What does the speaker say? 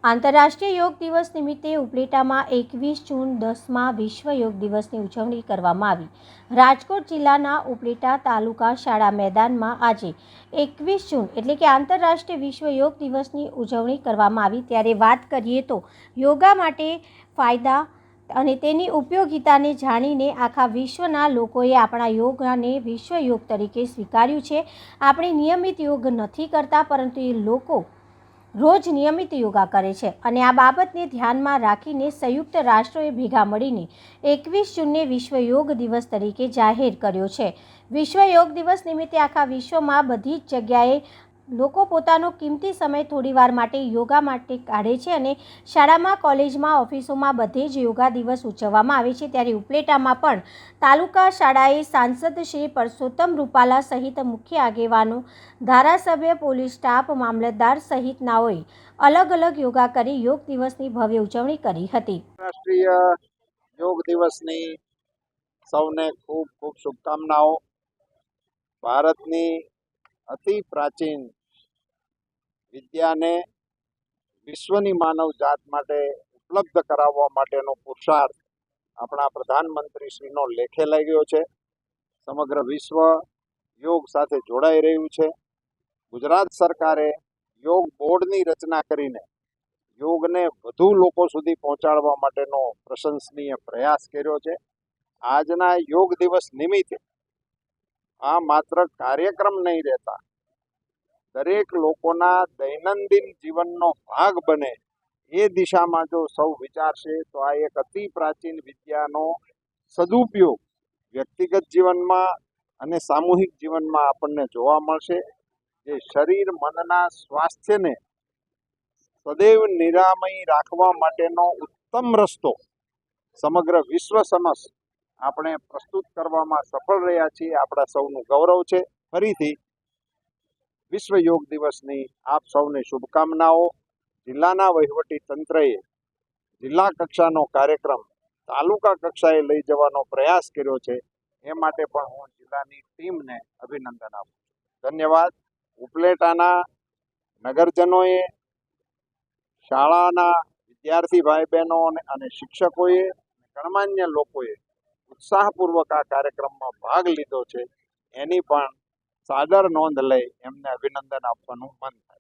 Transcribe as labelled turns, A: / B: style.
A: આંતરરાષ્ટ્રીય યોગ દિવસ નિમિત્તે ઉપલેટામાં 21 જૂન 10મા વિશ્વ યોગ દિવસની ઉજવણી કરવામાં આવી। રાજકોટ જિલ્લાના ઉપલેટા તાલુકા શાળા મેદાનમાં આજે 21 જૂન એટલે કે આંતરરાષ્ટ્રીય વિશ્વ યોગ દિવસની ઉજવણી કરવામાં આવી। ત્યારે વાત કરીએ તો યોગા માટે ફાયદા અને તેની ઉપયોગિતાને જાણીને આખા વિશ્વના લોકોએ આપણા યોગાને વિશ્વ યોગ તરીકે સ્વીકાર્યું છે। આપણે નિયમિત યોગ નથી કરતા, પરંતુ એ લોકો રોજ નિયમિત યોગા કરે છે અને આ બાબતને ધ્યાનમાં રાખીને સંયુક્ત રાષ્ટ્રોએ ભેગા મળીને 21 જૂનને વિશ્વ યોગ દિવસ તરીકે જાહેર કર્યો છે। વિશ્વ યોગ દિવસ નિમિત્તે આખા વિશ્વમાં બધી જ જગ્યાએ લોકો પોતાનો કિંમતી સમય થોડીવાર માટે યોગા માટે કાઢે છે અને શાળામાં, કોલેજમાં, ઓફિસોમાં બધે જ યોગા દિવસ ઉજવવામાં આવે છે। ત્યારે ઉપલેટામાં પણ તાલુકા શાળાએ સાંસદ શ્રી પરસોત્તમ રૂપાલા સહિત મુખ્ય આગેવાનો, ધારાસભ્ય, પોલીસ સ્ટાફ, મામલતદાર સહિતનાઓએ અલગ અલગ યોગા કરી યોગ દિવસની ભવ્ય ઉજવણી કરી હતી।
B: રાષ્ટ્રીય યોગ દિવસની સૌને ખૂબ ખૂબ શુભકામનાઓ। ભારતની અતિ પ્રાચીન વિદ્યાને વિશ્વની માનવ જાત માટે ઉપલબ્ધ કરાવવા માટેનો પુરુષાર્થ આપણા પ્રધાનમંત્રીશ્રીનો લેખે લાગ્યો છે। સમગ્ર વિશ્વ યોગ સાથે જોડાઈ રહ્યું છે। ગુજરાત સરકારે યોગ બોર્ડની રચના કરીને યોગને વધુ લોકો સુધી પહોંચાડવા માટેનો પ્રશંસનીય પ્રયાસ કર્યો છે। આજના યોગ દિવસ નિમિત્તે આ માત્ર કાર્યક્રમ નહીં રહેતા, દરેક લોકોના દૈનંદિન જીવનનો ભાગ બને એ દિશામાં જો સૌ વિચારશે તો આ એક અતિ પ્રાચીન વિદ્યાનો સદુપયોગ વ્યક્તિગત જીવનમાં અને સામૂહિક જીવનમાં આપણને જોવા મળશે, જે શરીર મનના સ્વાસ્થ્યને સદૈવ નિરામય રાખવા માટેનો ઉત્તમ રસ્તો સમગ્ર વિશ્વ સમક્ષ આપણે પ્રસ્તુત કરવામાં સફળ રહ્યા છીએ। આપણા સૌનું ગૌરવ છે। ફરીથી વિશ્વ યોગ દિવસની આપ સૌને શુભકામનાઓ। જિલ્લાના વહીવટી તંત્રએ જિલ્લા કક્ષાનો કાર્યક્રમ તાલુકા કક્ષાએ લઈ જવાનો પ્રયાસ કર્યો છે, એ માટે પણ હું જિલ્લાની ટીમને અભિનંદન આપું છું। ધન્યવાદ। ઉપલેટાના નગરજનોએ, શાળાના વિદ્યાર્થી ભાઈ બહેનો અને શિક્ષકોએ, ગણમાન્ય લોકોએ ઉત્સાહપૂર્વક આ કાર્યક્રમમાં ભાગ લીધો છે, એની પણ સાદર નોંધ લઈ એમને અભિનંદન આપવાનું મન થાય।